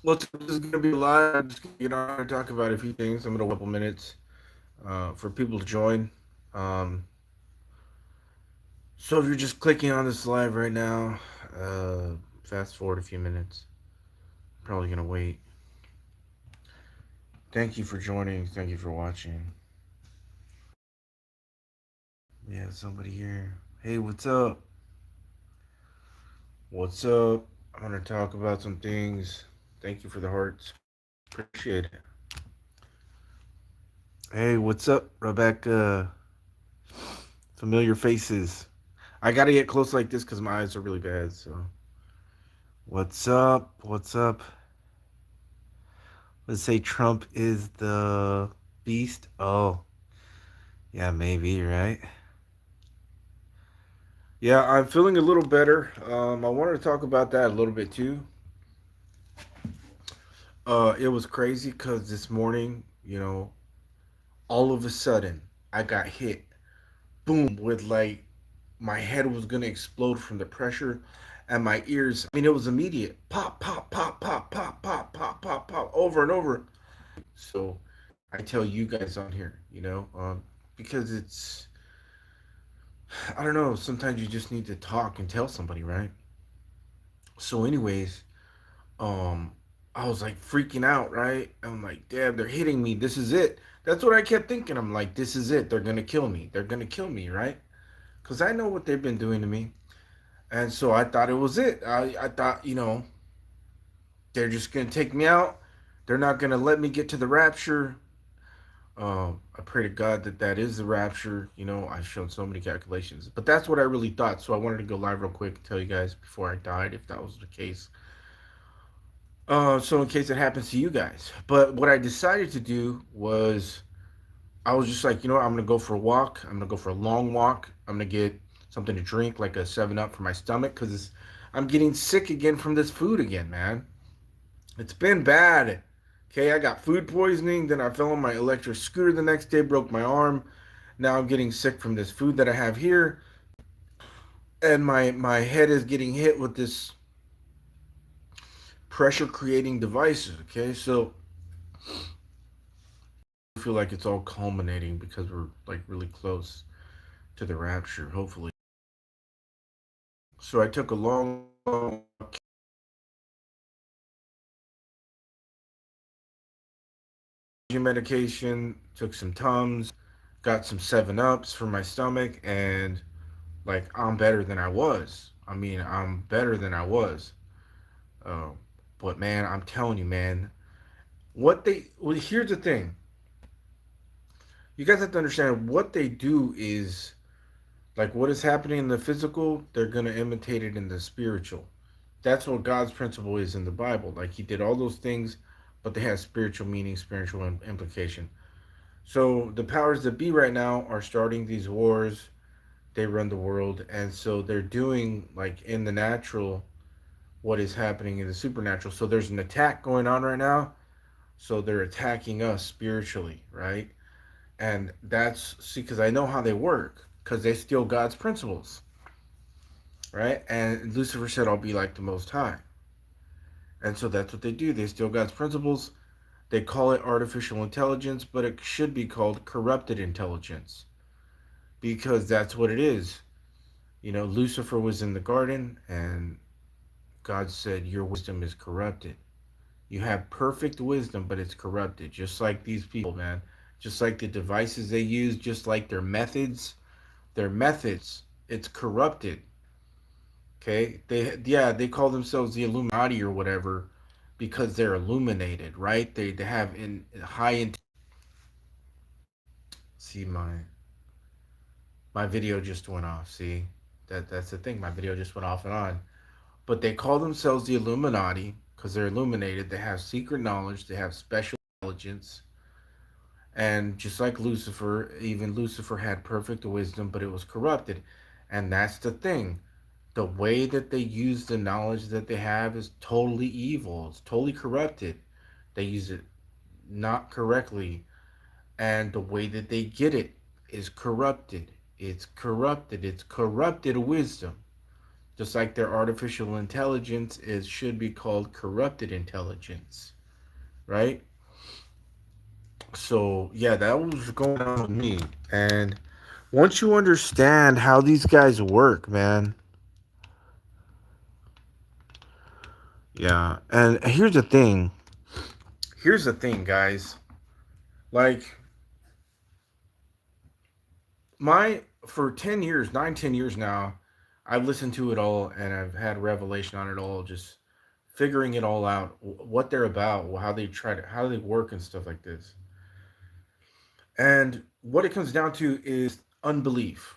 Well, this is gonna be live. I'm just gonna get on and talk about a few things. I'm gonna wait a couple minutes for people to join. Um, so if you're just clicking on this live right now, uh, fast forward a few minutes. Probably gonna wait. Thank you for joining. Thank you for watching. We have somebody here. Hey, what's up? What's up? I'm gonna talk about some things. Thank you for the hearts. Appreciate it. Hey, what's up, Rebecca? Familiar faces. I gotta get close like this because my eyes are really bad. So, what's up? What's up? Let's say Trump is the beast. Oh, yeah, maybe, right? Yeah, I'm feeling a little better. I wanted to talk about that a little bit too. It was crazy because this morning, all of a sudden, I got hit, boom, with like my head was gonna explode from the pressure, and my ears. I mean, it was immediate. Pop, pop, pop, pop, pop, pop, pop, pop, pop, over and over. So I tell you guys on here, because I don't know. Sometimes you just need to talk and tell somebody, right? So, anyways, um, I was like freaking out, right? I'm like, damn, they're hitting me. This is it. That's what I kept thinking. I'm like, this is it. They're gonna kill me. They're gonna kill me, right? Because I know what they've been doing to me. And so I thought it was it. I thought, they're just gonna take me out. They're not gonna let me get to the rapture. I pray to God that that is the rapture. I've shown so many calculations, but that's what I really thought. So I wanted to go live real quick and tell you guys before I died if that was the case. So in case it happens to you guys. But what I decided to do was I was just like, I'm gonna go for a walk. I'm gonna go for a long walk. I'm gonna get something to drink, like a 7 Up for my stomach, because I'm getting sick again from this food again, man. It's been bad. Okay, I got food poisoning. Then I fell on my electric scooter the next day, broke my arm. Now I'm getting sick from this food that I have here, and my head is getting hit with this pressure creating devices. Okay, so I feel like it's all culminating because we're like really close to the rapture, hopefully. So I took a long medication, took some Tums, got some 7 Ups for my stomach, and like I'm better than I was. I mean, I'm better than I was. Uh, but man, I'm telling you, man, here's the thing. You guys have to understand what they do is like what is happening in the physical, they're gonna imitate it in the spiritual. That's what God's principle is in the Bible. Like He did all those things, but they have spiritual meaning, spiritual implication. So the powers that be right now are starting these wars. They run the world, and so they're doing like in the natural what is happening in the supernatural. So there's an attack going on right now. So they're attacking us spiritually, right? And that's see, because I know how they work, because they steal God's principles, right? And Lucifer said, "I'll be like the Most High," and so that's what they do. They steal God's principles. They call it artificial intelligence, but it should be called corrupted intelligence because that's what it is. Lucifer was in the garden, and God said, "Your wisdom is corrupted." You have perfect wisdom, but it's corrupted, just like these people, man. Just like the devices they use, just like their methods, it's corrupted. Okay? They call themselves the Illuminati or whatever because they're illuminated, right? They have in high see my video just went off, see? That's the thing. My video just went off and on. But they call themselves the Illuminati because they're illuminated. They have secret knowledge, they have special intelligence. And just like Lucifer, even Lucifer had perfect wisdom, but it was corrupted. And that's the thing. The way that they use the knowledge that they have is totally evil. It's totally corrupted. They use it not correctly. And the way that they get it is corrupted. It's corrupted. It's corrupted wisdom. Just like their artificial intelligence is should be called corrupted intelligence, right? So yeah, that was going on with me. And once you understand how these guys work, man, yeah. And here's the thing. Here's the thing, guys. Like my for 10 years, 9, 10 years now, I've listened to it all and I've had revelation on it all, just figuring it all out, what they're about, how they try to, how they work and stuff like this. And what it comes down to is unbelief.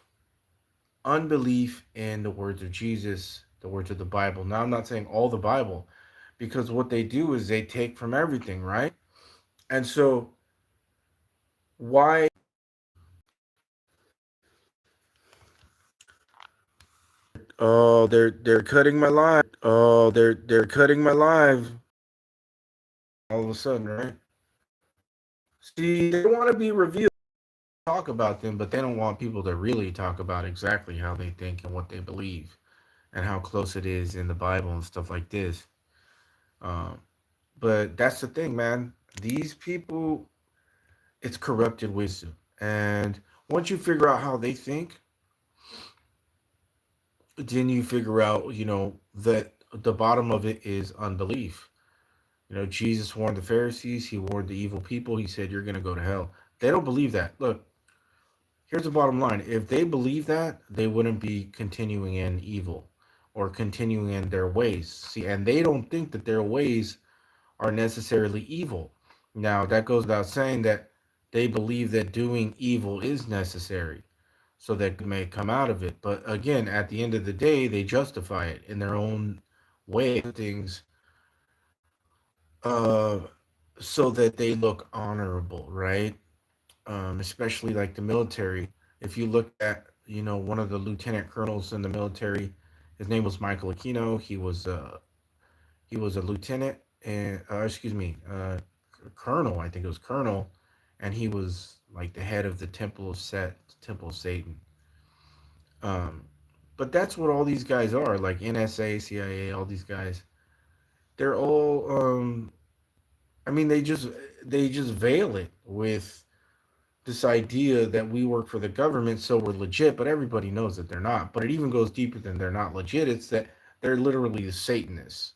Unbelief in the words of Jesus, the words of the Bible. Now, I'm not saying all the Bible, because what they do is they take from everything, right? And so, why? Oh, they're cutting my live. Oh, they're cutting my live. All of a sudden, right? See, they want to be revealed, talk about them, but they don't want people to really talk about exactly how they think and what they believe and how close it is in the Bible and stuff like this. Um, but that's the thing, man. These people, it's corrupted wisdom. And once you figure out how they think, then you figure out, that the bottom of it is unbelief. Jesus warned the Pharisees, he warned the evil people, he said, you're going to go to hell. They don't believe that. Look, here's the bottom line. If they believe that, they wouldn't be continuing in evil or continuing in their ways. See, and they don't think that their ways are necessarily evil. Now, that goes without saying that they believe that doing evil is necessary so that good may come out of it. But again, at the end of the day, they justify it in their own way of things, uh, so that they look honorable, right? Especially like the military. If you look at, one of the lieutenant colonels in the military, his name was Michael Aquino. He was a lieutenant and excuse me, colonel. I think it was colonel, and he was like the head of the Temple of Satan. Um, but that's what all these guys are, like NSA, CIA, all these guys. They're all, I mean, they just veil it with this idea that we work for the government, so we're legit, but everybody knows that they're not. But it even goes deeper than they're not legit. It's that they're literally the Satanists.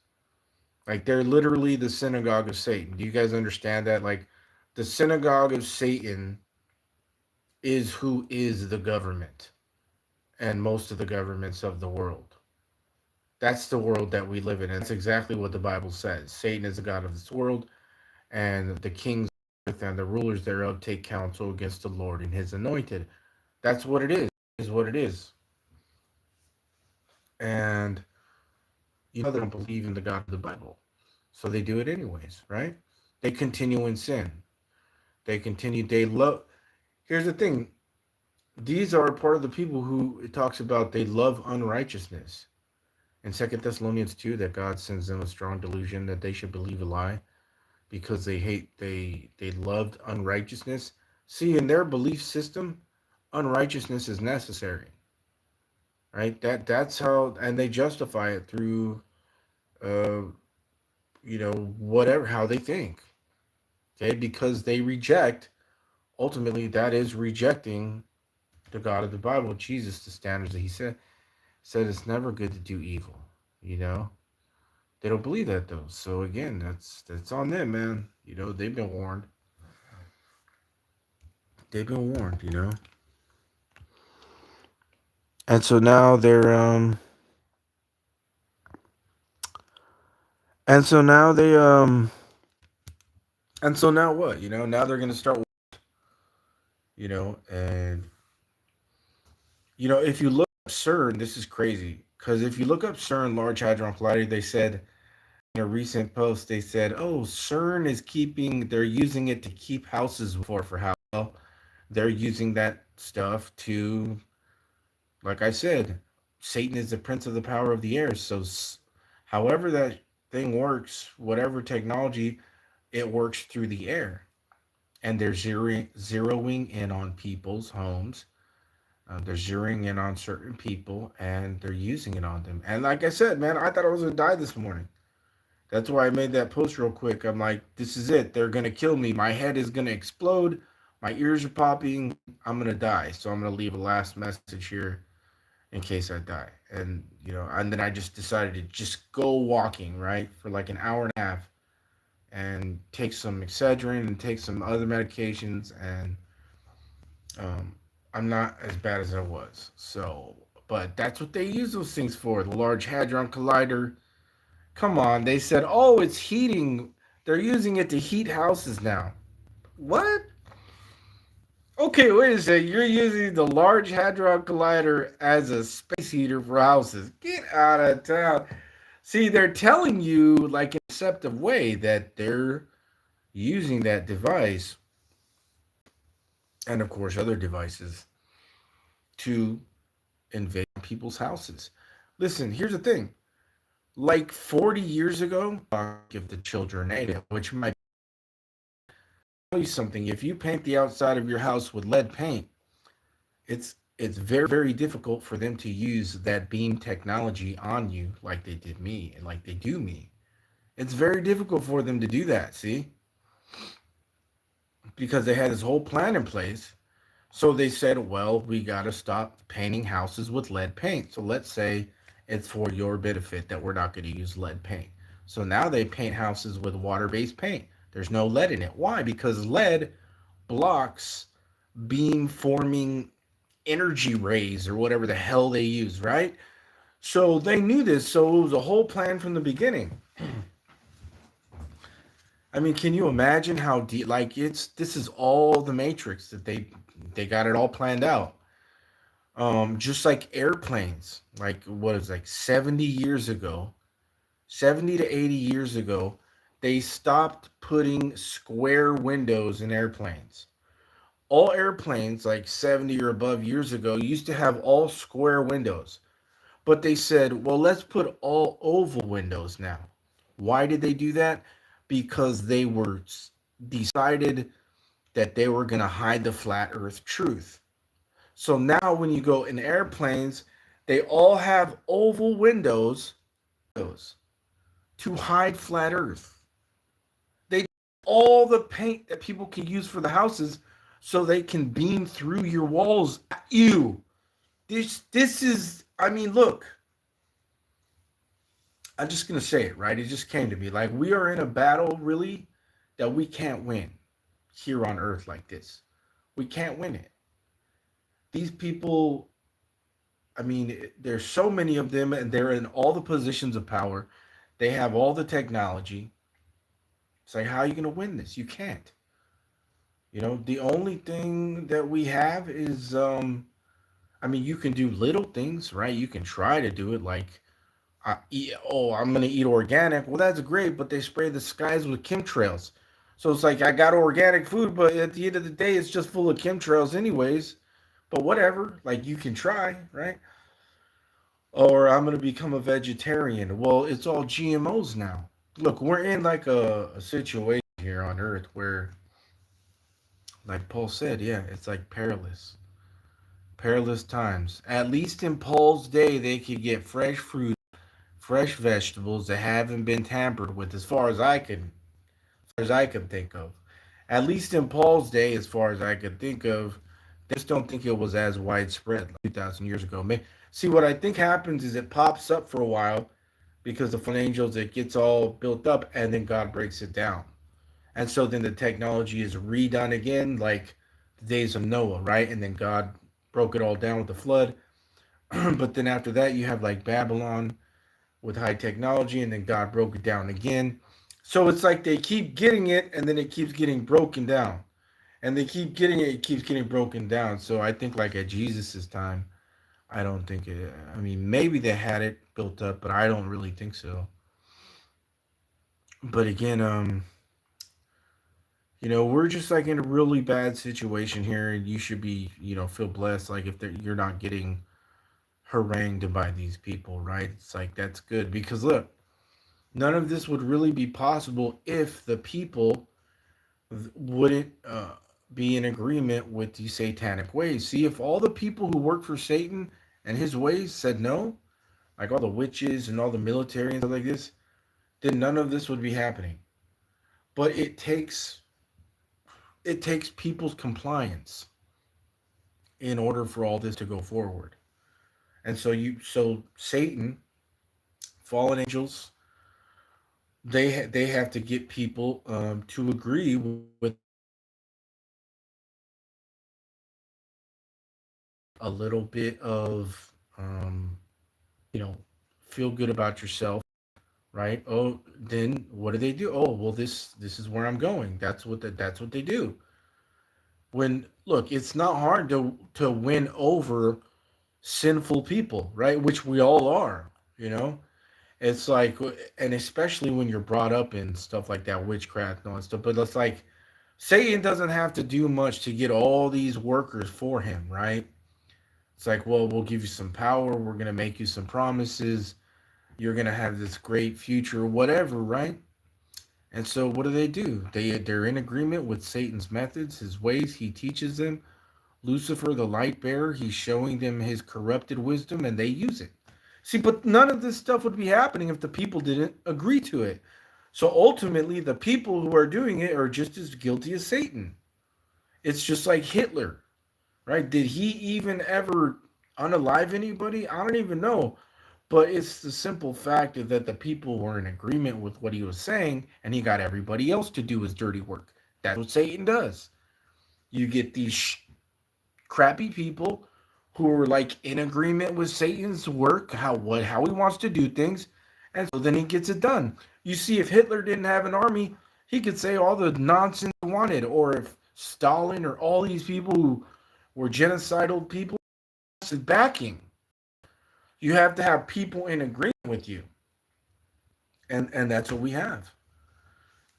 Like they're literally the synagogue of Satan. Do you guys understand that? Like the synagogue of Satan is who is the government and most of the governments of the world. That's the world that we live in. And that's exactly what the Bible says. Satan is the God of this world, and the kings and the rulers thereof take counsel against the Lord and his anointed. That's what it is what it is. And they don't believe in the God of the Bible. So they do it anyways, right? They continue in sin. They love. Here's the thing. These are part of the people who it talks about they love unrighteousness. In Second Thessalonians 2, that God sends them a strong delusion that they should believe a lie because they loved unrighteousness. See, in their belief system, unrighteousness is necessary, right? That's how, and they justify it through, uh, whatever how they think. Okay, because they reject. Ultimately, that is rejecting the God of the Bible, Jesus, the standards that He said it's never good to do evil. You know, they don't believe that though. So again, that's on them, man. They've been warned. They've been warned. And so now they're and so now they and so now what? Now they're gonna start. And if you look up CERN, this is crazy because if you look up CERN, Large Hadron Collider, they said in a recent post, they said, "Oh, CERN is they're using it to keep houses for how well they're using that stuff to, like I said, Satan is the prince of the power of the air. So, however that thing works, whatever technology, it works through the air, and they're zeroing in on people's homes They're zeroing in on certain people and they're using it on them. And like I said, man, I thought I was gonna die this morning. That's why I made that post real quick. I'm like, this is it. They're gonna kill me. My head is gonna explode. My ears are popping. I'm gonna die. So I'm gonna leave a last message here in case I die. And and then I just decided to just go walking, right, for like an hour and a half, and take some Excedrin and take some other medications, and um, I'm not as bad as I was. So, but that's what they use those things for. The Large Hadron Collider. Come on, they said, oh, it's heating. They're using it to heat houses now. What? Okay, wait a second. You're using the Large Hadron Collider as a space heater for houses. Get out of town. See, they're telling you, like in a deceptive way, that they're using that device, and of course other devices, to invade people's houses. Listen, here's the thing. Like 40 years ago, give the children a which might tell you something. If you paint the outside of your house with lead paint, it's very, very difficult for them to use that beam technology on you like they did me and like they do me. It's very difficult for them to do that, see? Because they had this whole plan in place. So they said, well, we got to stop painting houses with lead paint. So let's say it's for your benefit that we're not going to use lead paint. So now they paint houses with water-based paint. There's no lead in it. Why? Because lead blocks beam forming energy rays or whatever the hell they use, right? So they knew this. So it was a whole plan from the beginning. I mean, can you imagine how deep? Like this is all the Matrix that they got it all planned out. Just like airplanes, like what is like 70 years ago, 70 to 80 years ago, they stopped putting square windows in airplanes. All airplanes, like 70 or above years ago, used to have all square windows. But they said, well, let's put all oval windows now. Why did they do that? Because they were decided that they were going to hide the flat earth truth. So now when you go in airplanes, they all have oval windows to hide flat earth. They all the paint that people can use for the houses so they can beam through your walls at you. This is, I mean, look, I'm just gonna say it, right? It just came to me. Like we are in a battle really that we can't win here on earth like this. We can't win it. These people, I mean, there's so many of them and they're in all the positions of power. They have all the technology. It's like, how are you gonna win this? You can't. The only thing that we have is I mean, you can do little things, right? You can try to do it like I'm gonna eat organic. Well, that's great, but they spray the skies with chemtrails. So it's like I got organic food, but at the end of the day, it's just full of chemtrails, anyways. But whatever, like you can try, right? Or I'm gonna become a vegetarian. Well, it's all GMOs now. Look, we're in like a situation here on Earth where, like Paul said, yeah, it's like perilous, perilous times. At least in Paul's day, they could get fresh fruit, fresh vegetables that haven't been tampered with, as I could think of. At least in Paul's day, as far as I could think of, they just don't think it was as widespread like 2,000 years ago. See, what I think happens is it pops up for a while because the fallen angels, it gets all built up, and then God breaks it down. And so then the technology is redone again, like the days of Noah, right? And then God broke it all down with the flood. But then after that, you have like Babylon with high technology, and then God broke it down again. So it's like they keep getting it, and then it keeps getting broken down, and they keep getting it, it keeps getting broken down. So I think like at Jesus's time, I don't think it. I mean, maybe they had it built up, but I don't really think so. But again, we're just like in a really bad situation here, and you should be, feel blessed. Like if you're not getting harangued by these people, right? It's like that's good because look, none of this would really be possible if the people wouldn't be in agreement with these satanic ways. See, if all the people who work for Satan and his ways said no, like all the witches and all the military and stuff like this, then none of this would be happening. But it takes people's compliance in order for all this to go forward. And so Satan, fallen angels, they have to get people to agree with a little bit of you know, feel good about yourself, right? Oh, then what do they do? Oh, well, this is where I'm going. That's what they do. When look, it's not hard to win over sinful people, right? Which we all are, you know. It's like, and especially when you're brought up in stuff like that, witchcraft and all that stuff. But it's like Satan doesn't have to do much to get all these workers for him, right? It's like, well, we'll give you some power. We're gonna make you some promises. You're gonna have this great future, whatever, right? And so, what do? They're in agreement with Satan's methods, his ways. He teaches them. Lucifer, the light bearer, he's showing them his corrupted wisdom, and they use it. See, but none of this stuff would be happening if the people didn't agree to it. So ultimately, the people who are doing it are just as guilty as Satan. It's just like Hitler, right? Did he even ever unalive anybody? I don't even know. But it's the simple fact that the people were in agreement with what he was saying, and he got everybody else to do his dirty work. That's what Satan does. You get these crappy people who are like in agreement with Satan's work, how he wants to do things, and so then he gets it done. You see, if Hitler didn't have an army, he could say all the nonsense he wanted, or if Stalin or all these people who were genocidal people backing. You have to have people in agreement with you, and that's what we have.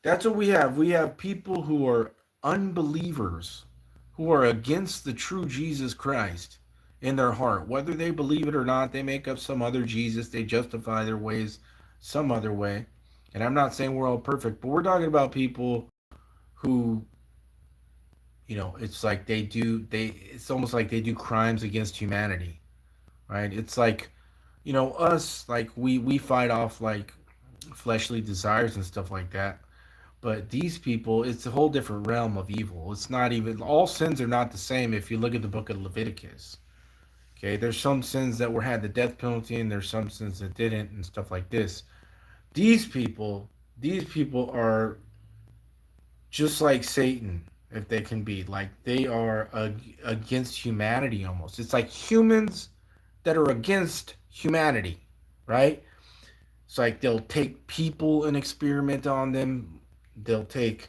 That's what we have. We have people who are unbelievers, who are against the true Jesus Christ in their heart. Whether they believe it or not, they make up some other Jesus. They justify their ways some other way. And I'm not saying we're all perfect, but we're talking about people who, it's like it's almost like they do crimes against humanity, right? It's like, us, like we fight off like fleshly desires and stuff like that. But these people, it's a whole different realm of evil. It's not even, all sins are not the same if you look at the book of Leviticus. Okay, there's some sins that were had the death penalty, and there's some sins that didn't, and stuff like this. These people, these people are just like Satan, if they can be. Like, they are against humanity almost. It's like humans that are against humanity, right? It's like they'll take people and experiment on them. They'll take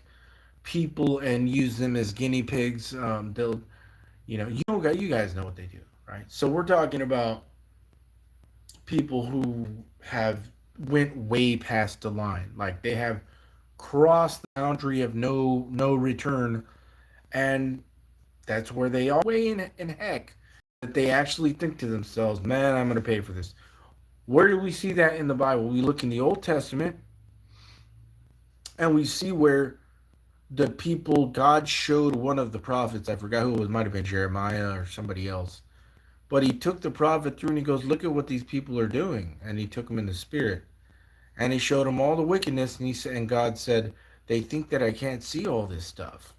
people and use them as guinea pigs. They'll, you guys know what they do, right? So we're talking about people who have went way past the line, like they have crossed the boundary of no return, and that's where they are. Way in heck that they actually think to themselves, "Man, I'm going to pay for this." Where do we see that in the Bible? We look in the Old Testament, and we see where the people, God showed one of the prophets, I forgot who it was, might have been Jeremiah or somebody else, but he took the prophet through and he goes, "Look at what these people are doing," and he took him in the spirit, and he showed him all the wickedness, and he said, and God said, "They think that I can't see all this stuff,"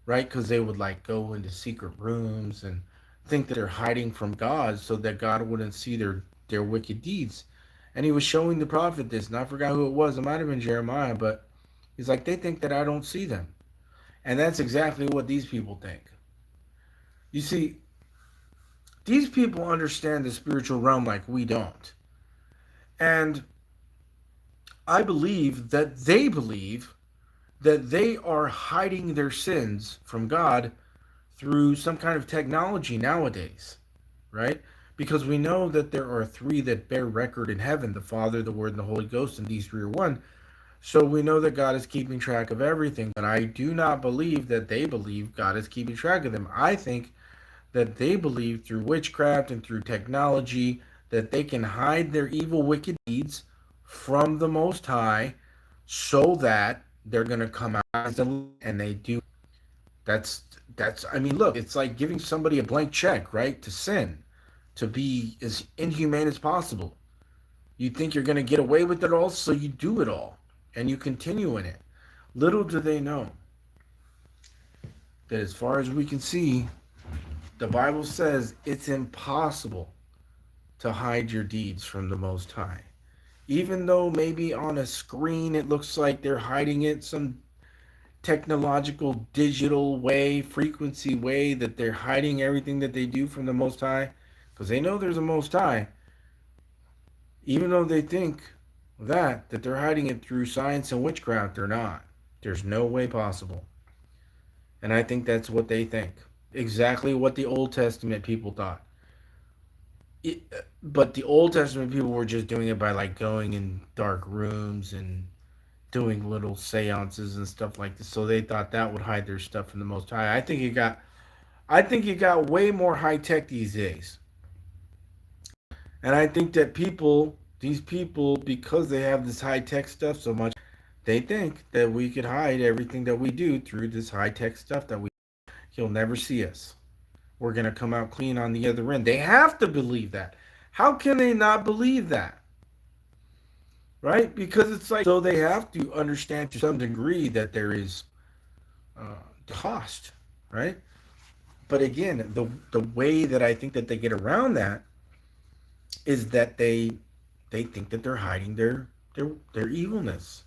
right? Because they would like go into secret rooms and think that they're hiding from God so that God wouldn't see their wicked deeds. And he was showing the prophet this, and I forgot who it was. It might have been Jeremiah, but he's like, "They think that I don't see them." And that's exactly what these people think. You see, these people understand the spiritual realm like we don't. And I believe that they are hiding their sins from God through some kind of technology nowadays, right? Because we know that there are three that bear record in heaven: the Father, the Word, and the Holy Ghost, and these three are one. So we know that God is keeping track of everything. But I do not believe that they believe God is keeping track of them. I think that they believe through witchcraft and through technology that they can hide their evil, wicked deeds from the Most High so that they're going to come out and they do. That's I mean, look, it's like giving somebody a blank check, right? To sin, to be as inhumane as possible. You think you're going to get away with it all, so you do it all and you continue in it. Little do they know that as far as we can see, the Bible says it's impossible to hide your deeds from the Most High. Even though maybe on a screen it looks like they're hiding it some technological, digital way, frequency way that they're hiding everything that they do from the Most High, because they know there's a Most High, even though they think that they're hiding it through science and witchcraft, they're not. There's no way possible. And I think that's what they think. Exactly what the Old Testament people thought. It, but the Old Testament people were just doing it by like going in dark rooms and doing little seances and stuff like this. So they thought that would hide their stuff from the Most High. I think it got way more high tech these days. And I think that these people, because they have this high tech stuff so much, they think that we could hide everything that we do through this high tech stuff that we. He'll never see us. We're going to come out clean on the other end. They have to believe that. How can they not believe that? Right? Because it's like, so they have to understand to some degree that there is cost, right? But again, the way that I think that they get around that is that they think that they're hiding their evilness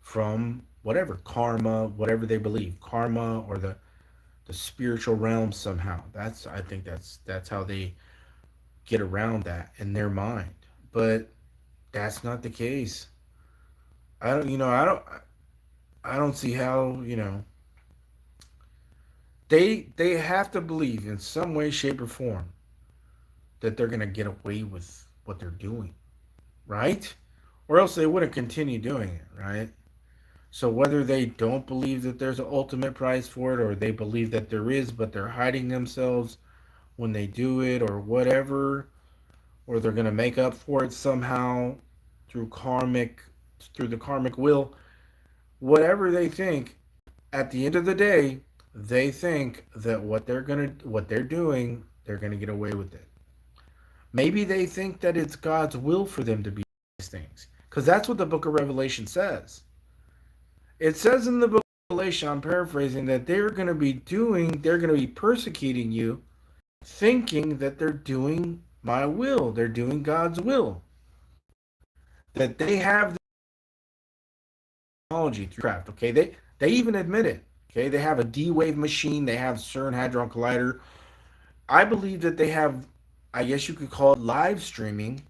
from whatever karma, whatever they believe, karma or the spiritual realm somehow. I think that's how they get around that in their mind. But that's not the case. I don't see how, they have to believe in some way, shape, or form that they're gonna get away with what they're doing, right? Or else they wouldn't continue doing it, right? So whether they don't believe that there's an ultimate price for it, or they believe that there is, but they're hiding themselves when they do it, or whatever, or they're gonna make up for it somehow through through the karmic will, whatever they think, at the end of the day, they think that what they're doing, they're gonna get away with it. Maybe they think that it's God's will for them to be these things, because that's what the Book of Revelation says. It says in the Book of Revelation, I'm paraphrasing, that they're gonna be persecuting you, thinking that they're doing my will, they're doing God's will, that they have the technology through craft. Okay, they even admit it. Okay, they have a D-Wave machine, they have CERN Hadron Collider. I believe that they have, I guess you could call it live streaming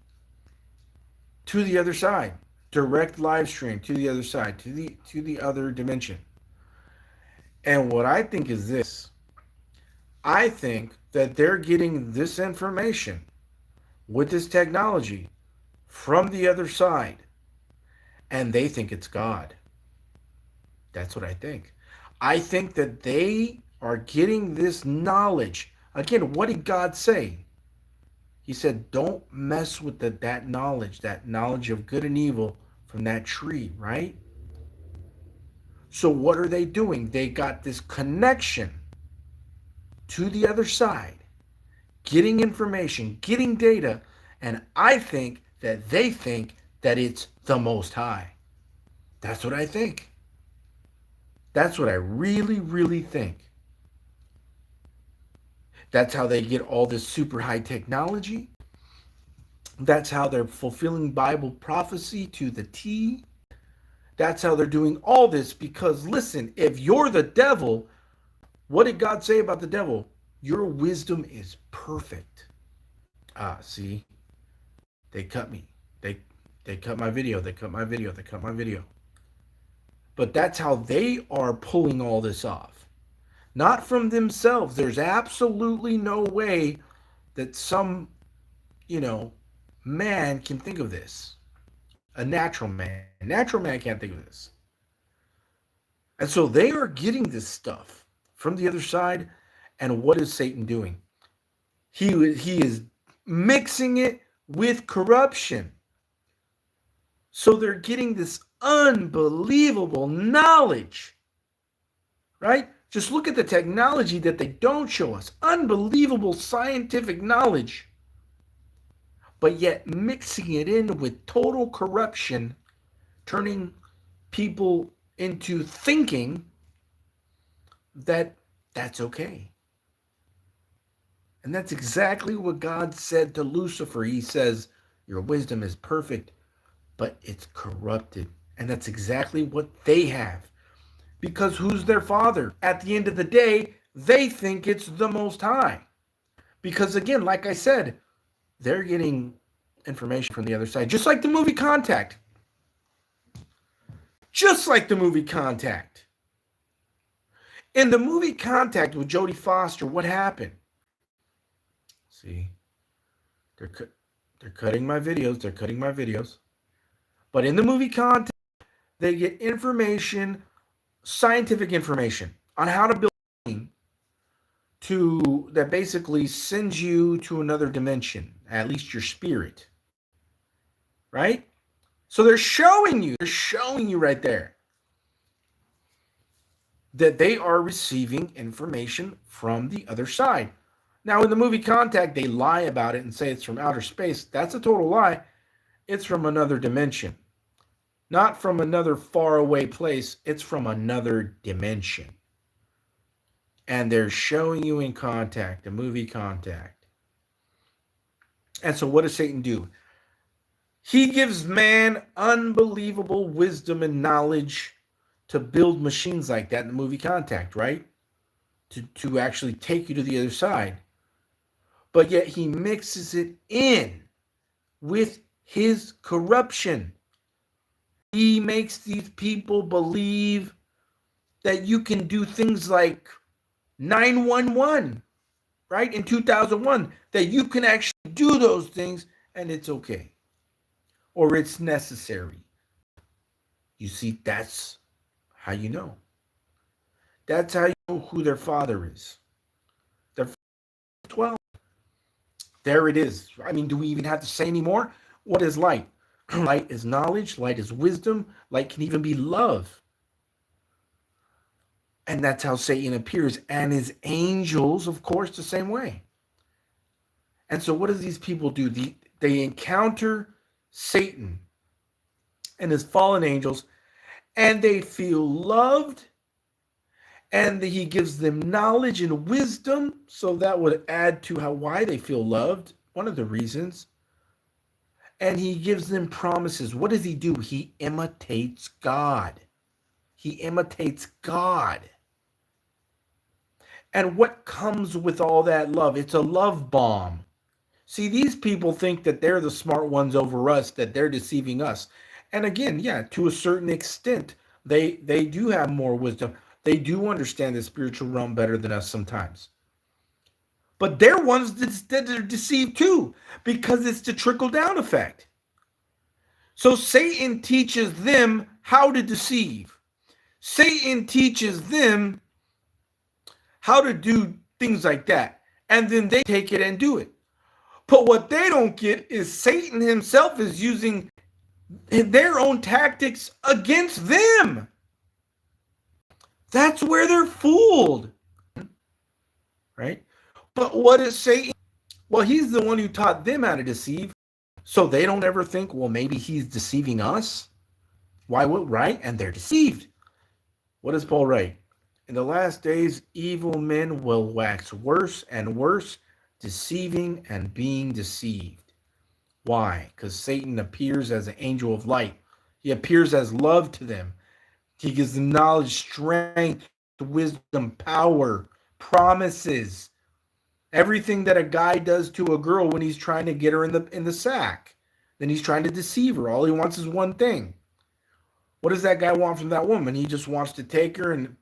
to the other side, direct live stream to the other side, to the other dimension. And what I think is this: I think that they're getting this information with this technology from the other side, and they think it's God. That's what I think. I think that they are getting this knowledge. Again, what did God say? He said, don't mess with that knowledge of good and evil from that tree, right? So what are they doing? They got this connection to the other side, getting information, getting data, and I think that they think that it's the Most High. That's what I think. That's what I really, really think. That's how they get all this super high technology. That's how they're fulfilling Bible prophecy to the T. That's how they're doing all this, because listen, if you're the devil, what did God say about the devil? Your wisdom is perfect. Ah, see, they cut me. They cut my video. They cut my video. They cut my video. But that's how they are pulling all this off. Not from themselves. There's absolutely no way that some, you know, man can think of this. A natural man. A natural man can't think of this. And so they are getting this stuff from the other side. And what is Satan doing? He is mixing it with corruption. So they're getting this unbelievable knowledge, right? Just look at the technology that they don't show us. Unbelievable scientific knowledge. But yet mixing it in with total corruption, turning people into thinking that that's okay. And that's exactly what God said to Lucifer. He says, your wisdom is perfect, but it's corrupted. And that's exactly what they have. Because who's their father? At the end of the day, they think it's the Most High. Because again, like I said, they're getting information from the other side. Just like the movie Contact. Just like the movie Contact. In the movie Contact with Jodie Foster, what happened? See, they're cutting my videos. They're cutting my videos. But in the movie Contact, they get information, scientific information on how to build a machine that basically sends you to another dimension, at least your spirit. Right? So they're showing you right there that they are receiving information from the other side. Now, in the movie Contact, they lie about it and say it's from outer space. That's a total lie. It's from another dimension. Not from another faraway place. It's from another dimension. And they're showing you in Contact, the movie Contact. And so what does Satan do? He gives man unbelievable wisdom and knowledge to build machines like that in the movie Contact, right? To actually take you to the other side. But yet he mixes it in with his corruption. He makes these people believe that you can do things like 911, right? In 2001, that you can actually do those things and it's okay. Or it's necessary. You see, that's how you know. That's how you know who their father is. They're 12. There it is. I mean, do we even have to say anymore? What is light? Light is knowledge. Light is wisdom. Light can even be love. And that's how Satan appears. And his angels, of course, the same way. And so what do these people do? They encounter Satan and his fallen angels, and they feel loved, and he gives them knowledge and wisdom. So that would add to why they feel loved. One of the reasons. And he gives them promises. What does he do? He imitates God. He imitates God. And what comes with all that love? It's a love bomb. See, these people think that they're the smart ones over us, that they're deceiving us. And again, yeah, to a certain extent, they do have more wisdom. They do understand the spiritual realm better than us sometimes. But they're ones that are deceived too, because it's the trickle-down effect. So Satan teaches them how to deceive. Satan teaches them how to do things like that. And then they take it and do it. But what they don't get is Satan himself is using their own tactics against them. That's where they're fooled. Right? But what is Satan? Well, he's the one who taught them how to deceive. So they don't ever think, well, maybe he's deceiving us. Why would, right? And they're deceived. What does Paul write? In the last days, evil men will wax worse and worse, deceiving and being deceived. Why? Because Satan appears as an angel of light. He appears as love to them. He gives them knowledge, strength, wisdom, power, promises. Everything that a guy does to a girl when he's trying to get her in the sack. Then he's trying to deceive her. All he wants is one thing. What does that guy want from that woman? He just wants to take her and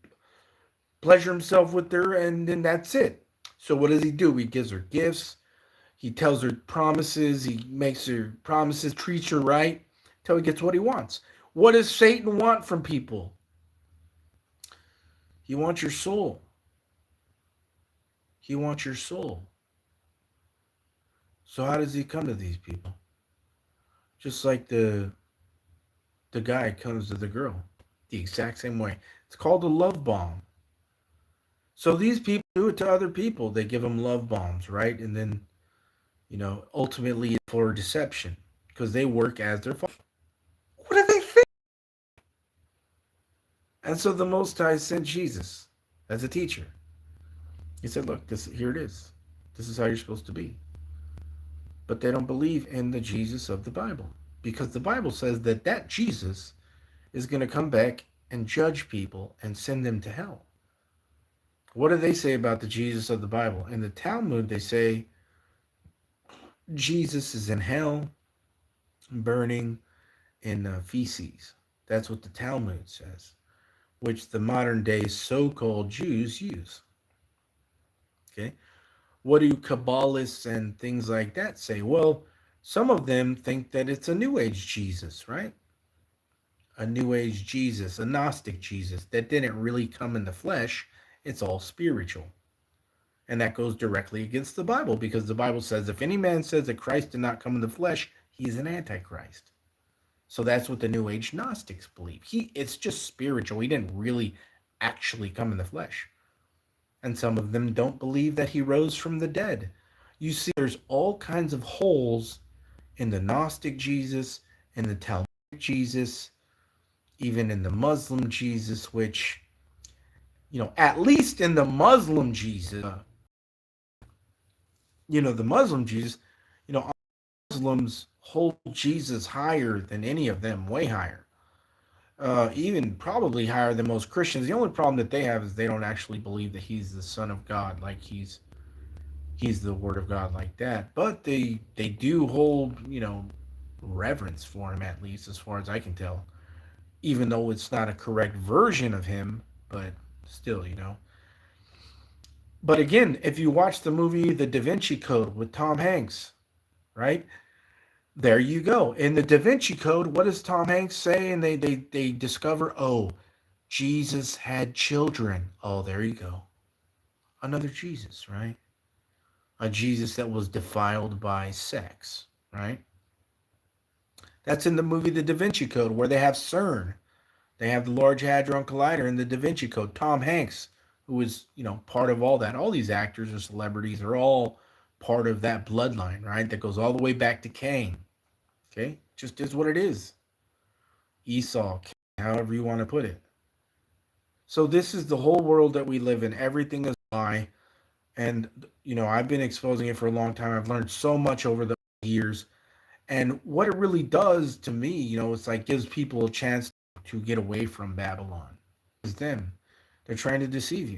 pleasure himself with her, and then that's it. So what does he do? He gives her gifts. He tells her promises. He makes her promises, treats her right until he gets what he wants. What does Satan want from people? He wants your soul. He wants your soul. So how does he come to these people? Just like the guy comes to the girl. The exact same way. It's called a love bomb. So these people do it to other people. They give them love bombs, right? And then, ultimately for deception because they work as their father. What do they think? And so the Most High sent Jesus as a teacher. He said, "Look, this here it is. This is how you're supposed to be." But they don't believe in the Jesus of the Bible because the Bible says that Jesus is going to come back and judge people and send them to hell. What do they say about the Jesus of the Bible? In the Talmud, they say Jesus is in hell, burning in feces. That's what the Talmud says, which the modern day so-called Jews use. Okay, what do Kabbalists and things like that say? Well, some of them think that it's a New Age Jesus, right? A New Age Jesus, a Gnostic Jesus that didn't really come in the flesh. It's all spiritual. And that goes directly against the Bible because the Bible says if any man says that Christ did not come in the flesh, he's an antichrist. So that's what the New Age Gnostics believe. It's just spiritual. He didn't really actually come in the flesh. And some of them don't believe that he rose from the dead. You see, there's all kinds of holes in the Gnostic Jesus, in the Talmudic Jesus, even in the Muslim Jesus, which, at least in the Muslim Jesus, the Muslim Jesus, you know, Muslims hold Jesus higher than any of them, way higher. Even probably higher than most Christians. The only problem that they have is they don't actually believe that he's the Son of God, like he's the Word of God like that. But they do hold, reverence for him at least, as far as I can tell. Even though it's not a correct version of him, but still. But again, if you watch the movie The Da Vinci Code with Tom Hanks, right? There you go. In the Da Vinci Code, what does Tom Hanks say? And they discover, oh, Jesus had children. Oh, there you go. Another Jesus, right? A Jesus that was defiled by sex, right? That's in the movie The Da Vinci Code, where they have CERN. They have the Large Hadron Collider in the Da Vinci Code. Tom Hanks, who is, part of all that. All these actors or celebrities are all part of that bloodline, right? That goes all the way back to Cain. Okay? Just is what it is. Esau, however you want to put it. So this is the whole world that we live in. Everything is a lie. And, I've been exposing it for a long time. I've learned so much over the years. And what it really does to me, it's like gives people a chance to get away from Babylon. It's them. They're trying to deceive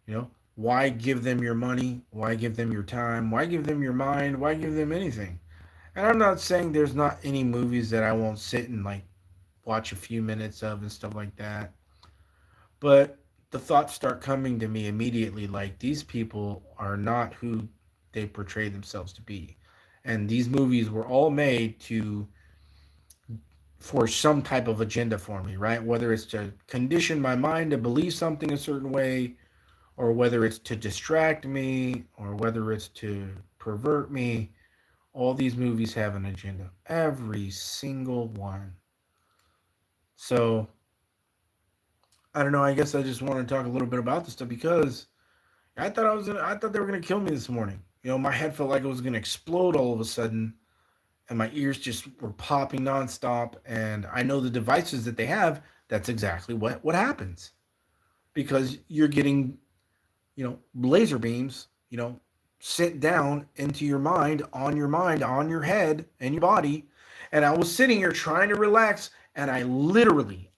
you. Why give them your money? Why give them your time? Why give them your mind? Why give them anything? And I'm not saying there's not any movies that I won't sit and like watch a few minutes of and stuff like that. But the thoughts start coming to me immediately like these people are not who they portray themselves to be. And these movies were all made to for some type of agenda for me, right? Whether it's to condition my mind to believe something a certain way, or whether it's to distract me, or whether it's to pervert me, all these movies have an agenda. Every single one. So, I don't know, I guess I just want to talk a little bit about this stuff because I thought they were gonna kill me this morning. My head felt like it was gonna explode all of a sudden and my ears just were popping nonstop. And I know the devices that they have, that's exactly what happens. Because you're getting, laser beams, sent down into your mind, on your head and your body. And I was sitting here trying to relax, and I literally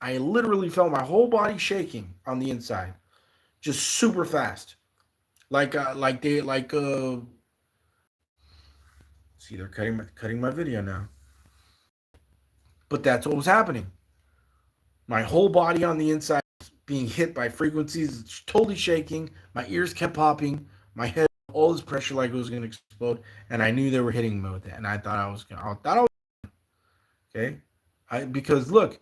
felt my whole body shaking on the inside, just super fast, like. See, they're cutting my video now, but that's what was happening. My whole body on the inside was being hit by frequencies, it's totally shaking. My ears kept popping. My head, all this pressure, like it was going to explode, and I knew they were hitting me with it. And I thought I was going. I thought I was okay. Because look,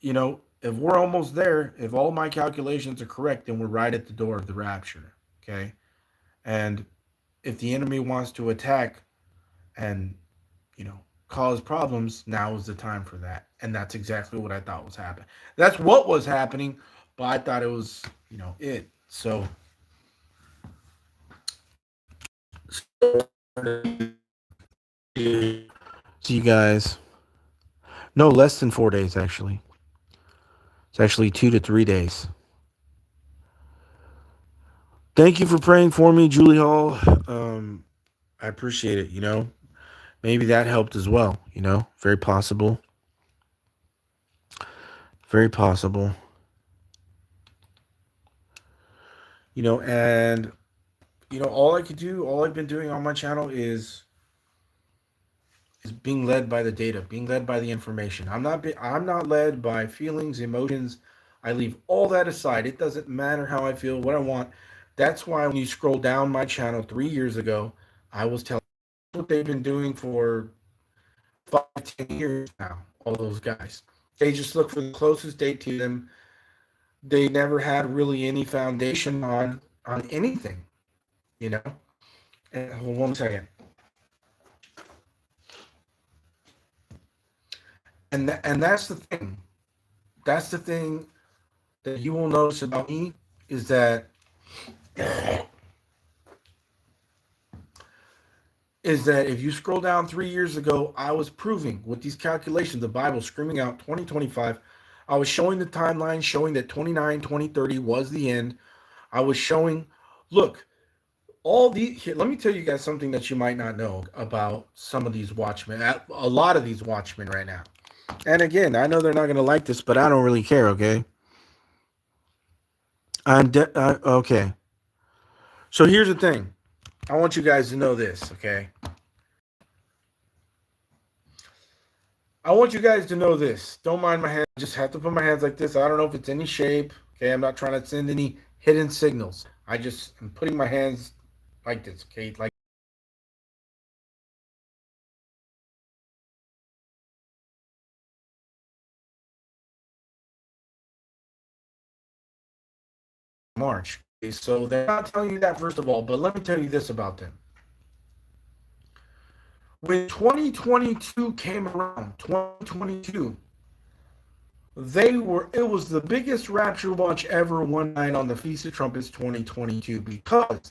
if we're almost there, if all my calculations are correct, then we're right at the door of the rapture. Okay, and if the enemy wants to attack and cause problems, now is the time for that. And that's exactly what I thought was happening. That's what was happening. but I thought it was, it. So, see you guys. No, less than 4 days, actually. It's actually 2 to 3 days. Thank you for praying for me, Julie Hall. I appreciate it, Maybe that helped as well, Very possible. Very possible. And all I could do, all I've been doing on my channel is being led by the data, being led by the information. I'm not led by feelings, emotions. I leave all that aside. It doesn't matter how I feel, what I want. That's why when you scroll down my channel 3 years ago, I was telling what they've been doing for 5, 10 years now. All those guys, they just look for the closest date to them. They never had really any foundation on anything, you know. And hold 1 second. And that's the thing. That's the thing that you will notice about me is that if you scroll down 3 years ago, I was proving with these calculations, the Bible screaming out 2025. I was showing the timeline, showing that 2030 was the end. I was showing, look, all these. Let me tell you guys something that you might not know about some of these watchmen, a lot of these watchmen right now. And again, I know they're not going to like this, but I don't really care, okay? Okay. So here's the thing. I want you guys to know this, okay? I want you guys to know this. Don't mind my hands. I just have to put my hands like this. I don't know if it's any shape, okay? I'm not trying to send any hidden signals. I just am putting my hands like this, okay? Like March. Okay, so they're not telling you that, first of all, but let me tell you this about them. When 2022 came around, 2022, it was the biggest rapture watch ever one night on the Feast of Trumpets 2022 because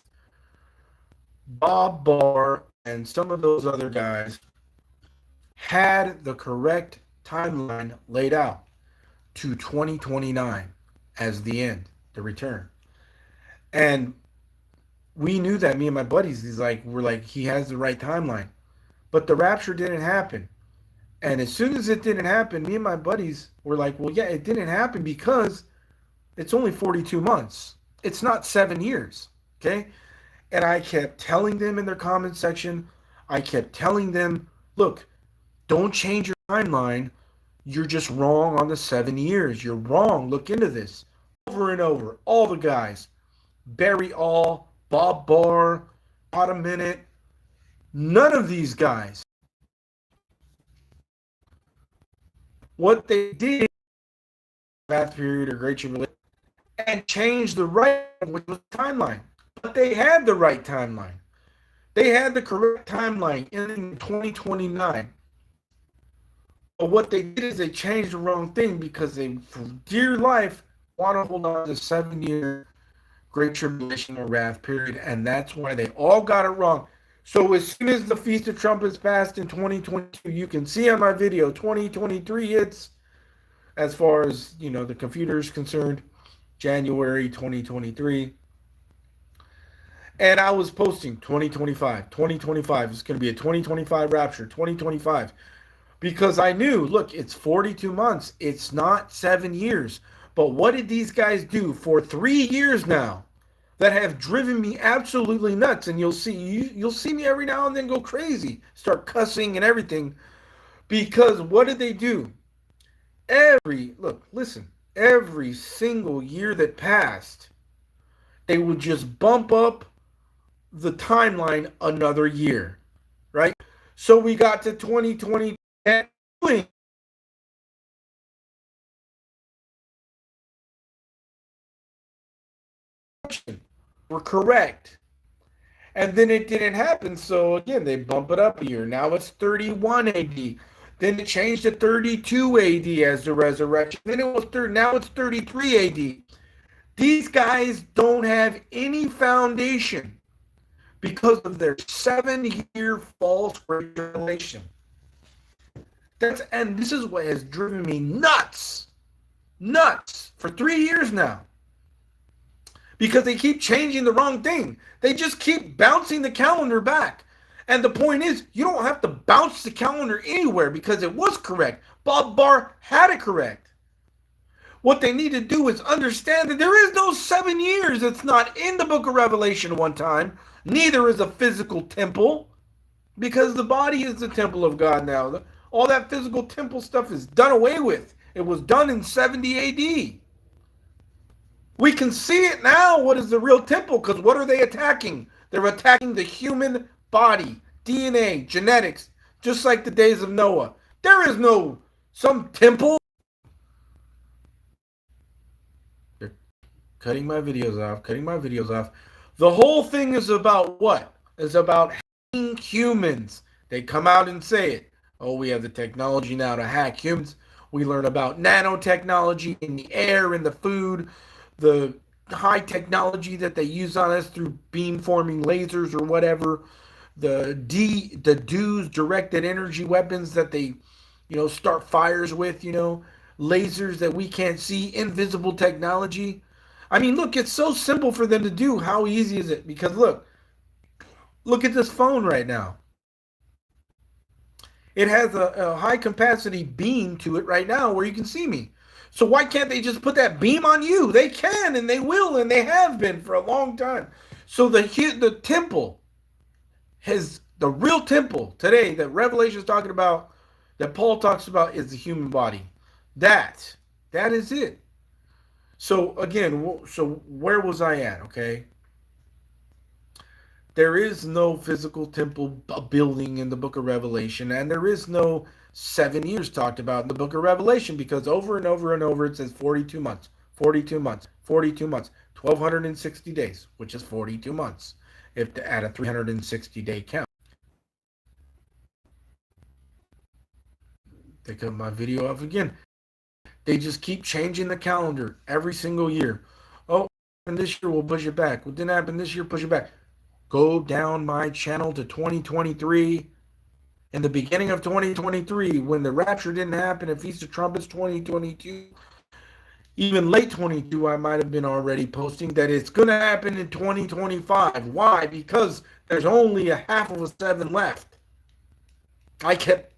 Bob Barr and some of those other guys had the correct timeline laid out to 2029 as the end, the return. And we knew that, me and my buddies, we're like, he has the right timeline. But the rapture didn't happen. And as soon as it didn't happen, me and my buddies were like, well, yeah, it didn't happen because it's only 42 months. It's not 7 years, okay? And I kept telling them in their comment section, I kept telling them, look, don't change your timeline. You're just wrong on the 7 years. You're wrong. Look into this. Over and over. All the guys. Barry All, Bob Barr, Not a Minute. None of these guys. What they did, Wrath Period or Great Tribulation, and changed the right timeline. But they had the right timeline. They had the correct timeline in 2029. But what they did is they changed the wrong thing because they, for dear life, want to hold on to 7-year Great Tribulation or Wrath Period. And that's why they all got it wrong. So as soon as the Feast of Trumpets passed in 2022, you can see on my video, 2023 hits, as far as, the computer is concerned, January 2023. And I was posting 2025, 2025. It's going to be a 2025 rapture, 2025. Because I knew, look, it's 42 months. It's not 7 years. But what did these guys do for 3 years now that have driven me absolutely nuts? And you'll see me every now and then go crazy, start cussing and everything. Because what did they do? Every single year that passed, they would just bump up the timeline another year, right? So we got to 2020 were correct. And then it didn't happen. So again, they bump it up a year. Now it's 31 AD. Then it changed to 32 AD as the resurrection. Then it was now it's 33 AD. These guys don't have any foundation because of their 7-year false revelation. And this is what has driven me nuts for 3 years now. Because they keep changing the wrong thing. They just keep bouncing the calendar back. And the point is, you don't have to bounce the calendar anywhere because it was correct. Bob Barr had it correct. What they need to do is understand that there is no 7 years. It's not in the book of Revelation one time. Neither is a physical temple, because the body is the temple of God now. All that physical temple stuff is done away with. It was done in 70 AD. We can see it now. What is the real temple? Because what are they attacking? They're attacking the human body, DNA, genetics, just like the days of Noah. There is no some temple. They're cutting my videos off. The whole thing is about what? It's about hacking humans. They come out and say it. Oh, we have the technology now to hack humans. We learn about nanotechnology in the air, in the food, the high technology that they use on us through beam-forming lasers or whatever, the DEWs, directed energy weapons that they, start fires with, lasers that we can't see, invisible technology. I mean, look, it's so simple for them to do. How easy is it? Because look at this phone right now. It has a high capacity beam to it right now where you can see me. So why can't they just put that beam on you? They can, and they will, and they have been for a long time. So the temple the real temple today that Revelation is talking about, that Paul talks about, is the human body. That is it. So again, where was I at? Okay. There is no physical temple building in the book of Revelation, and there is no 7 years talked about in the book of Revelation, because over and over and over it says 42 months, 42 months, 42 months, 1,260 days, which is 42 months, if to add a 360-day count. They cut my video off again. They just keep changing the calendar every single year. Oh, and this year we'll push it back. What didn't happen this year, push it back. Go down my channel to 2023. In the beginning of 2023, when the rapture didn't happen, at Feast of Trumpets 2022, even late 22, I might have been already posting that it's going to happen in 2025. Why? Because there's only a half of a 7 left. I kept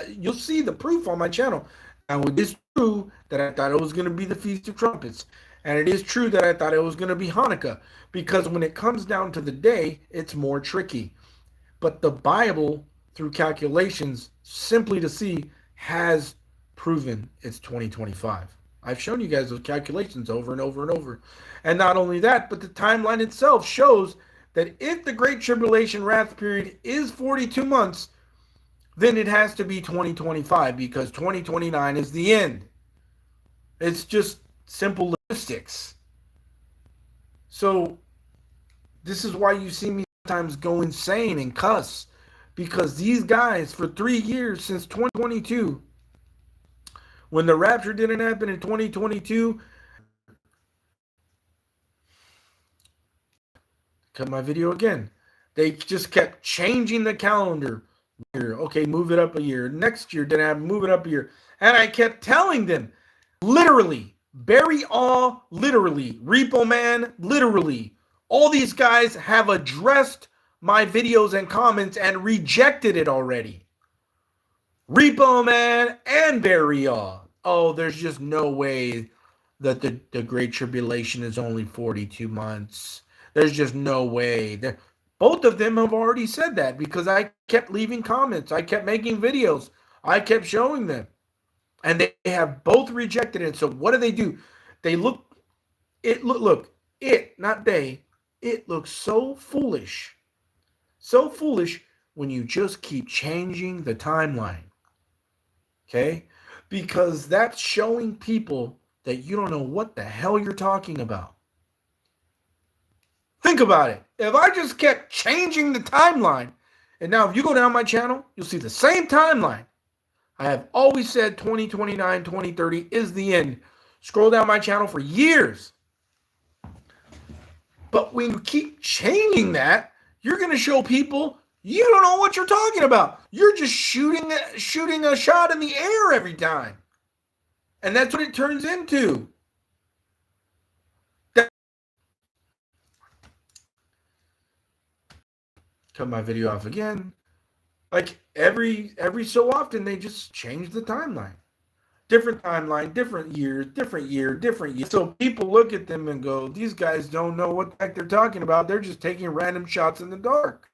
you'll see the proof on my channel. Now, it is true that I thought it was going to be the Feast of Trumpets. And it is true that I thought it was going to be Hanukkah. Because when it comes down to the day, it's more tricky. But the Bible, through calculations, simply to see, has proven it's 2025. I've shown you guys those calculations over and over and over. And not only that, but the timeline itself shows that if the Great Tribulation wrath period is 42 months, then it has to be 2025, because 2029 is the end. It's just simple logistics. So this is why you see me sometimes go insane and cuss, because these guys for 3 years since 2022, when the rapture didn't happen in 2022, cut my video again. They just kept changing the calendar. Okay, move it up a year. Next year didn't happen, move it up a year. And I kept telling them, literally, Barry Awe, literally, Repo Man, literally, all these guys have addressed my videos and comments and rejected it already. Repo Man and Barry Awe. Oh, there's just no way that the Great Tribulation is only 42 months. There's just no way. Both of them have already said that, because I kept leaving comments. I kept making videos. I kept showing them. And they have both rejected it. So what do? They look, it looks so foolish. So foolish when you just keep changing the timeline. Okay? Because that's showing people that you don't know what the hell you're talking about. Think about it. If I just kept changing the timeline, and now if you go down my channel, you'll see the same timeline. I have always said 2029, 2030 is the end. Scroll down my channel for years. But when you keep changing that, you're going to show people you don't know what you're talking about. You're just shooting a shot in the air every time. And that's what it turns into. Cut my video off again. Like every so often they just change the timeline. Different timeline, different year, different year, different year. So people look at them and go, these guys don't know what the heck they're talking about. They're just taking random shots in the dark.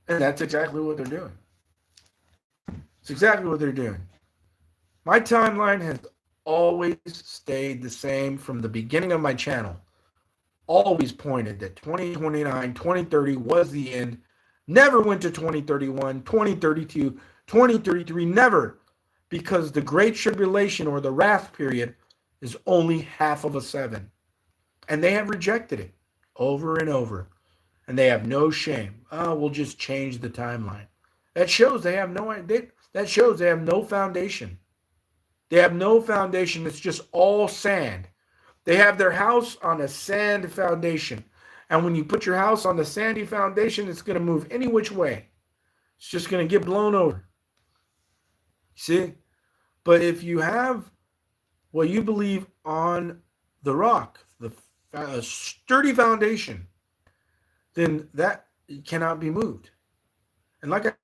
And that's exactly what they're doing. It's exactly what they're doing. My timeline has always stayed the same from the beginning of my channel. Always pointed that 2029, 2030 was the end. Never went to 2031, 2032, 2033, never. Because the Great Tribulation or the wrath period is only half of a 7. And they have rejected it over and over. And they have no shame. Oh, we'll just change the timeline. That shows they have no idea. That shows they have no foundation. They have no foundation. It's just all sand. They have their house on a sand foundation. And when you put your house on the sandy foundation, it's going to move any which way. It's just going to get blown over. See? But if you have what you believe on the rock, a sturdy foundation, then that cannot be moved. And like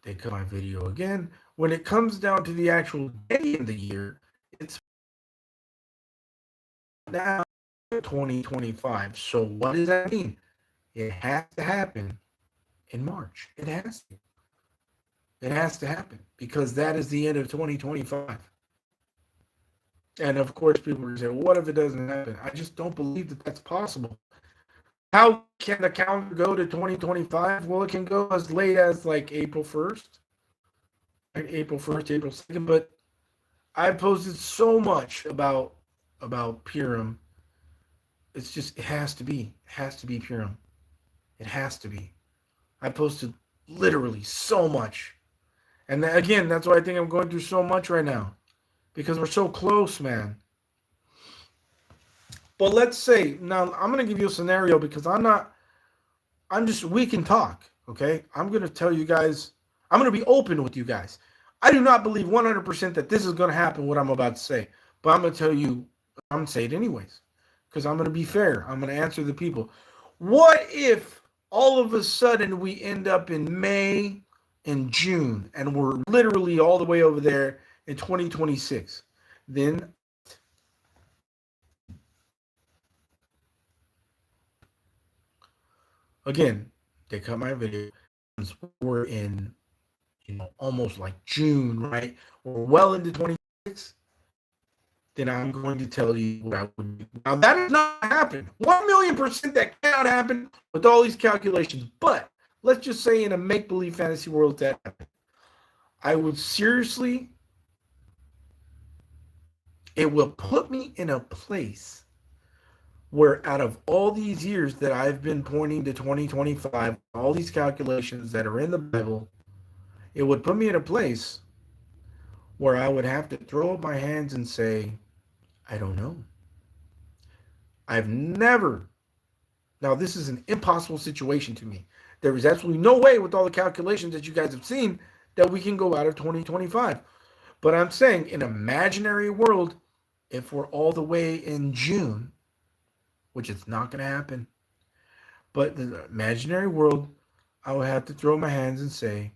they cut my video again. When it comes down to the actual day in the year, it's now 2025. So what does that mean? It has to happen in March. It has to. It has to happen because that is the end of 2025. And of course, people are saying, what if it doesn't happen? I just don't believe that that's possible. How can the calendar go to 2025? Well, it can go as late as like April 1st. Right? April 1st, April 2nd. But I posted so much about Purim. It's just, it has to be. It has to be Purim. It has to be. I posted literally so much. And again, that's why I think I'm going through so much right now. Because we're so close, man. But let's say, now I'm going to give you a scenario because we can talk, okay? I'm going to tell you guys, I'm going to be open with you guys. I do not believe 100% that this is going to happen, what I'm about to say. But I'm going to tell you, I'm going to say it anyways. Because I'm going to be fair. I'm going to answer the people. What if all of a sudden we end up in May and June and we're literally all the way over there in 2026? Then again, they cut my video. We're in, almost like June, right? We're well into 26. Then I'm going to tell you what I would do. Now, that does not happen. 1,000,000% that cannot happen with all these calculations. But let's just say in a make-believe fantasy world that happened. I would seriously, it will put me in a place where out of all these years that I've been pointing to 2025, all these calculations that are in the Bible, it would put me in a place where I would have to throw up my hands and say, I don't know. I've never, now this is an impossible situation to me. There is absolutely no way with all the calculations that you guys have seen that we can go out of 2025. But I'm saying in an imaginary world, if we're all the way in June, which it's not going to happen, but the imaginary world, I would have to throw my hands and say,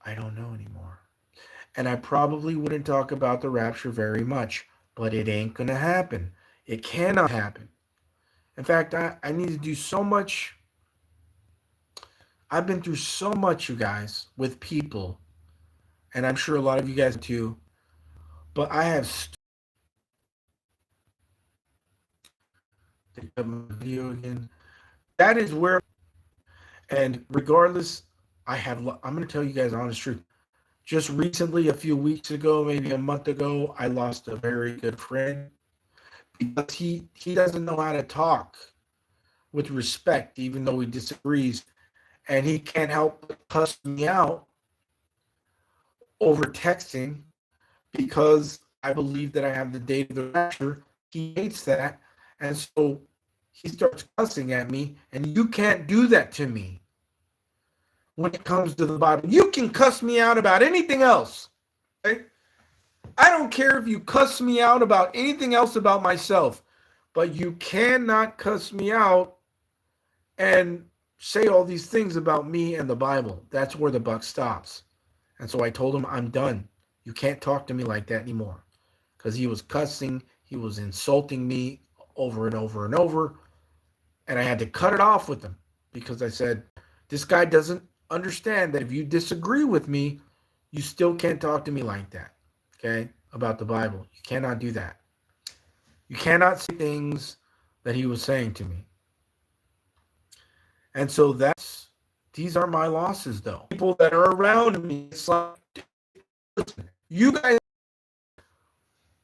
I don't know anymore. And I probably wouldn't talk about the rapture very much, but it ain't going to happen. It cannot happen. In fact, I need to do so much. I've been through so much, you guys, with people, and I'm sure a lot of you guys too, but I have video again. That is where, and regardless, I'm going to tell you guys the honest truth. Just recently, a few weeks ago, maybe a month ago, I lost a very good friend because he doesn't know how to talk with respect, even though he disagrees, and he can't help but cuss me out over texting because I believe that I have the date of the rapture. He hates that. And so he starts cussing at me, and you can't do that to me when it comes to the Bible. You can cuss me out about anything else. Okay? I don't care if you cuss me out about anything else about myself, but you cannot cuss me out and say all these things about me and the Bible. That's where the buck stops. And so I told him, I'm done. You can't talk to me like that anymore. Because he was cussing, he was insulting me over and over and over. And I had to cut it off with him because I said, this guy doesn't understand that if you disagree with me, you still can't talk to me like that. Okay? About the Bible. You cannot do that. You cannot say things that he was saying to me. And so these are my losses, though. People that are around me, it's like, listen, you guys,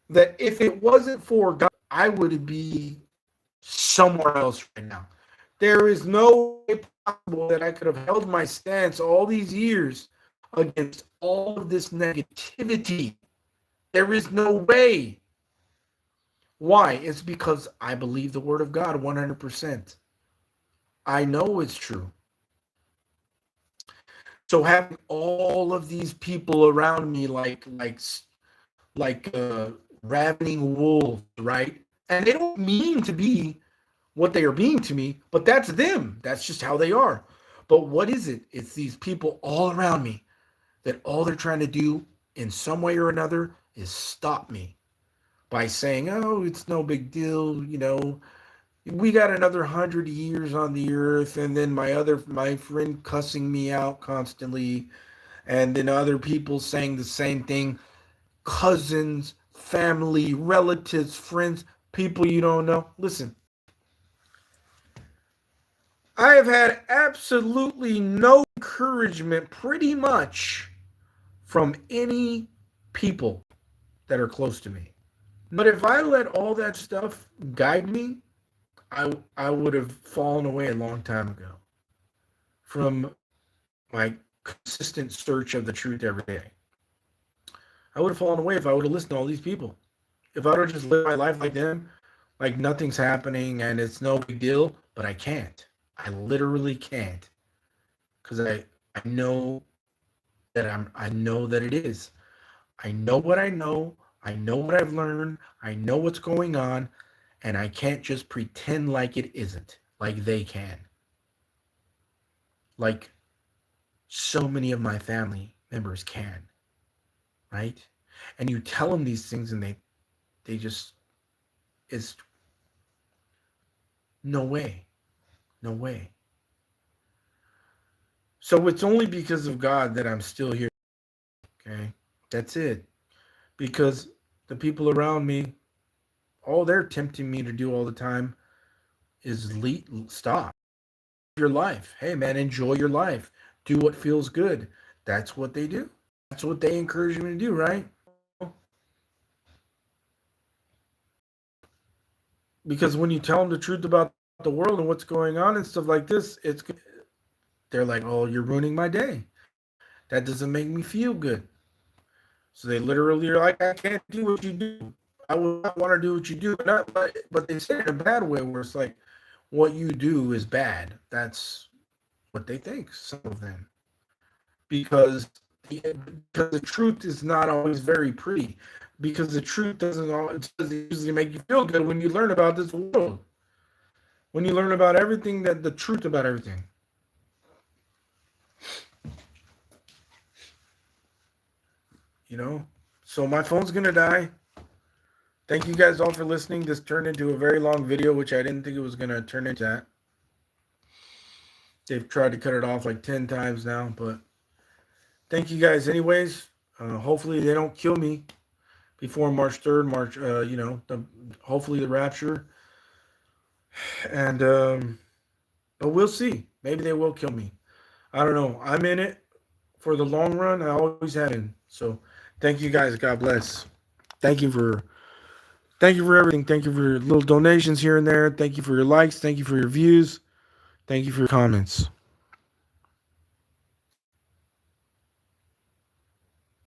that if it wasn't for God, I would be somewhere else right now. There is no way possible that I could have held my stance all these years against all of this negativity. There is no way. Why? It's because I believe the word of God 100%. I know it's true. So having all of these people around me like ravening wolves, right? And they don't mean to be what they are being to me, but that's them. That's just how they are. But what is it? It's these people all around me that all they're trying to do in some way or another is stop me by saying, oh, it's no big deal, you know, we got another 100 years on the earth, and then my friend cussing me out constantly, and then other people saying the same thing, cousins, family, relatives, friends, people you don't know. Listen, I have had absolutely no encouragement pretty much from any people that are close to me. But if I let all that stuff guide me, I would have fallen away a long time ago from my consistent search of the truth every day. I would have fallen away if I would have listened to all these people. If I would have just lived my life like them, like nothing's happening and it's no big deal, but I can't. I literally can't. Because I know that I know that it is. I know what I know. I know what I've learned. I know what's going on. And I can't just pretend like it isn't, like they can. Like so many of my family members can, right? And you tell them these things and they just, it's no way, no way. So it's only because of God that I'm still here, okay? That's it. Because the people around me, all they're tempting me to do all the time is stop your life. Hey, man, enjoy your life. Do what feels good. That's what they do. That's what they encourage me to do, right? Because when you tell them the truth about the world and what's going on and stuff like this, they're like, oh, you're ruining my day. That doesn't make me feel good. So they literally are like, I can't do what you do. I would not want to do what you do. But they say it in a bad way where it's like, what you do is bad. That's what they think, some of them. Because the truth is not always very pretty. Because the truth doesn't usually make you feel good when you learn about this world. When you learn about everything, the truth about everything. You know? So my phone's going to die. Thank you guys all for listening. This turned into a very long video, which I didn't think it was going to turn into that. They've tried to cut it off like 10 times now, but thank you guys anyways. Hopefully they don't kill me before March 3rd, hopefully the rapture. And, but we'll see. Maybe they will kill me. I don't know. I'm in it for the long run. I always have been. So thank you guys. God bless. Thank you for everything. Thank you for your little donations here and there. Thank you for your likes. Thank you for your views. Thank you for your comments.